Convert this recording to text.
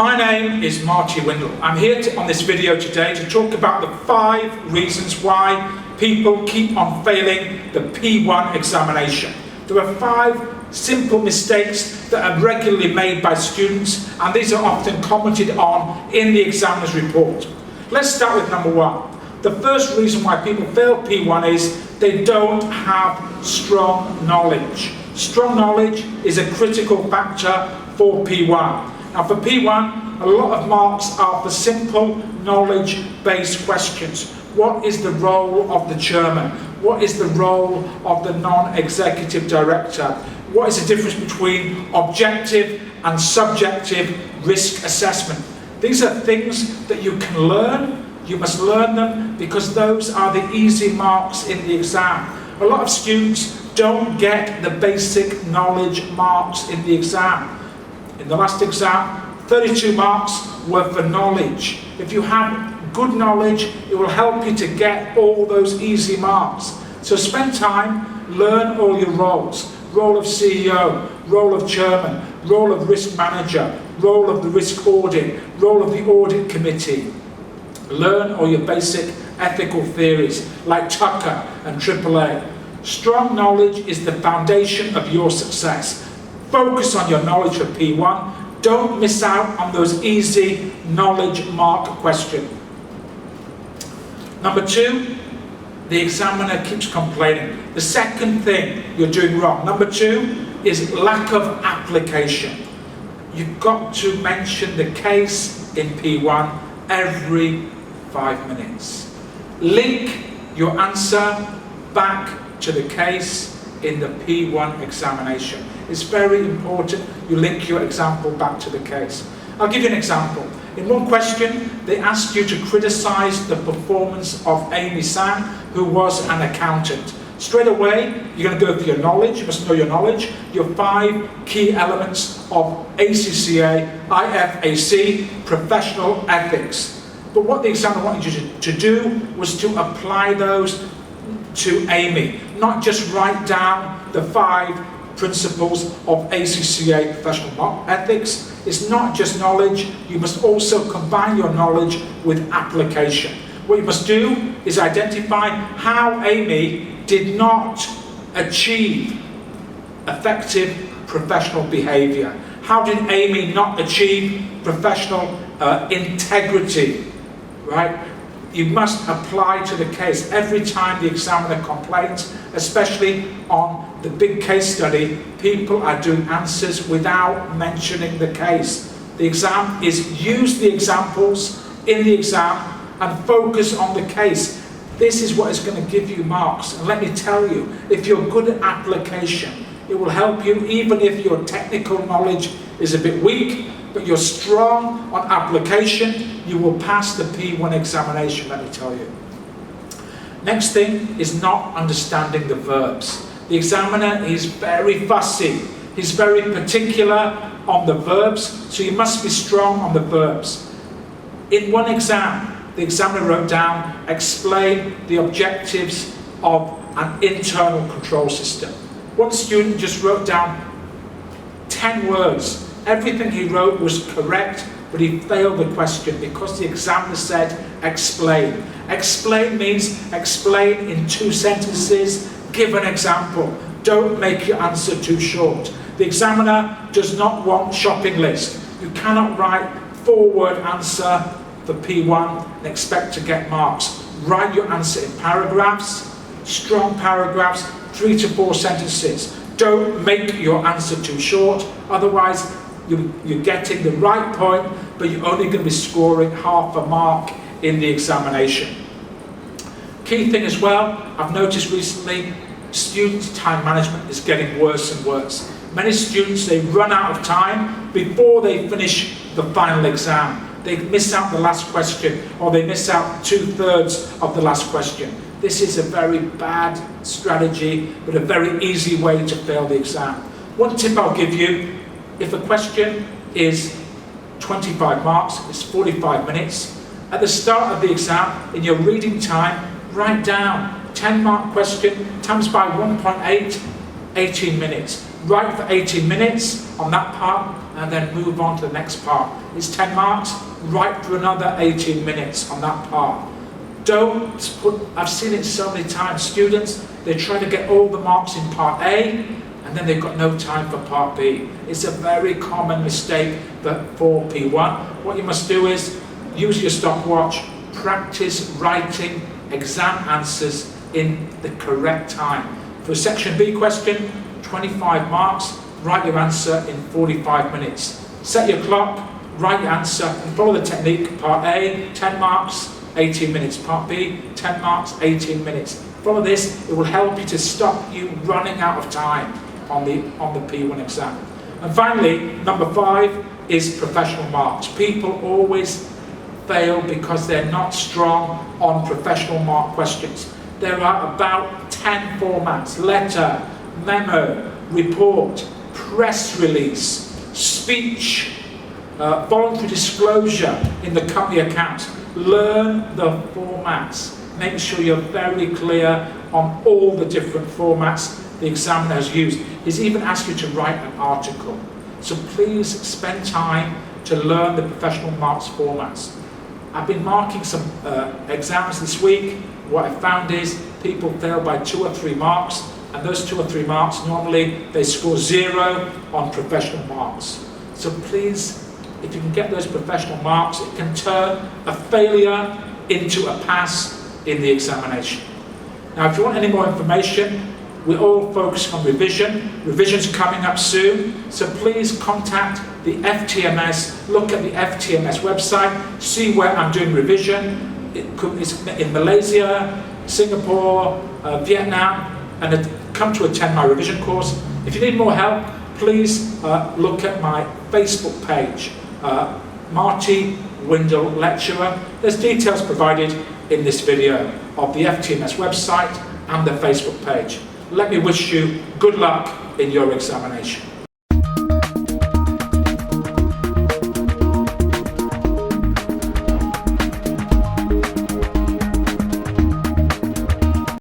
My name is Marty Windle. I'm here on this video today to talk about the 5 reasons why people keep on failing the P1 examination. There are 5 simple mistakes that are regularly made by students, and these are often commented on in the examiner's report. Let's start with number 1. The first reason why people fail P1 is they don't have strong knowledge. Strong knowledge is a critical factor for P1. Now for P1, a lot of marks are for simple knowledge-based questions. What is the role of the chairman? What is the role of the non-executive director? What is the difference between objective and subjective risk assessment? These are things that you can learn. You must learn them because those are the easy marks in the exam. A lot of students don't get the basic knowledge marks in the exam. In the last exam, 32 marks were for knowledge. If you have good knowledge, it will help you to get all those easy marks. So spend time, learn all your roles. Role of CEO, role of chairman, role of risk manager, role of the risk audit, role of the audit committee. Learn all your basic ethical theories like Tucker and AAA. Strong knowledge is the foundation of your success. Focus on your knowledge for P1. Don't miss out on those easy knowledge mark questions. Number 2, the examiner keeps complaining. The second thing you're doing wrong. Number 2 is lack of application. You've got to mention the case in P1 every 5 minutes. Link your answer back to the case in the P1 examination. It's very important you link your example back to the case. I'll give you an example. In one question, they asked you to criticize the performance of Amy Sang, who was an accountant. Straight away, you're going to go for your knowledge. You must know your knowledge, your 5 key elements of ACCA, IFAC, professional ethics. But what the examiner wanted you to do was to apply those to Amy, not just write down the 5 principles of ACCA professional ethics. It's not just knowledge, you must also combine your knowledge with application. What you must do is identify how Amy did not achieve effective professional behaviour. How did Amy not achieve professional integrity, right? You must apply to the case. Every time the examiner complains, especially on the big case study, people are doing answers without mentioning the case. The exam is use the examples in the exam and focus on the case. This is what is going to give you marks. And let me tell you, if you're good at application, it will help you even if your technical knowledge is a bit weak, but you're strong on application, you will pass the P1 examination, let me tell you. Next thing is not understanding the verbs. The examiner is very fussy. He's very particular on the verbs, so you must be strong on the verbs. In one exam, the examiner wrote down, explain the objectives of an internal control system. One student just wrote down 10 words. Everything he wrote was correct, but he failed the question because the examiner said, explain. Explain means explain in 2 sentences, give an example. Don't make your answer too short. The examiner does not want shopping list. You cannot write 4-word answer for P1 and expect to get marks. Write your answer in paragraphs, strong paragraphs, 3 to 4 sentences. Don't make your answer too short, otherwise you're getting the right point, but you're only going to be scoring half a mark in the examination. Key thing as well, I've noticed recently, students' time management is getting worse and worse. Many students, they run out of time before they finish the final exam. They miss out the last question, or they miss out 2/3 of the last question. This is a very bad strategy, but a very easy way to fail the exam. One tip I'll give you, if a question is 25 marks, it's 45 minutes. At the start of the exam, in your reading time, write down 10-mark question times by 1.8, 18 minutes. Write for 18 minutes on that part, and then move on to the next part. It's 10 marks, write for another 18 minutes on that part. Don't put, I've seen it so many times, students, they try to get all the marks in part A, and then they've got no time for part B. It's a very common mistake for P1. What you must do is use your stopwatch, practice writing exam answers in the correct time. For a section B question, 25 marks, write your answer in 45 minutes. Set your clock, write your answer, and follow the technique. Part A, 10 marks, 18 minutes. Part B, 10 marks, 18 minutes. Follow this, it will help you to stop you running out of time on the P1 exam. And finally, number 5 is professional marks. People always fail because they're not strong on professional mark questions. There are about 10 formats: letter, memo, report, press release, speech, voluntary disclosure in the company accounts. Learn the formats. Make sure you're very clear on all the different formats the examiner has used. He's even asked you to write an article. So please spend time to learn the professional marks formats. I've been marking some exams this week. What I found is people fail by 2 or 3 marks, and those 2 or 3 marks, normally they score 0 on professional marks. So please, if you can get those professional marks, it can turn a failure into a pass in the examination. Now, if you want any more information, we're all focused on revision. Revision's coming up soon, so please contact the FTMS, look at the FTMS website, see where I'm doing revision. It's in Malaysia, Singapore, Vietnam, and come to attend my revision course. If you need more help, please look at my Facebook page, Marty Windle Lecturer. There's details provided in this video of the FTMS website and the Facebook page. Let me wish you good luck in your examination.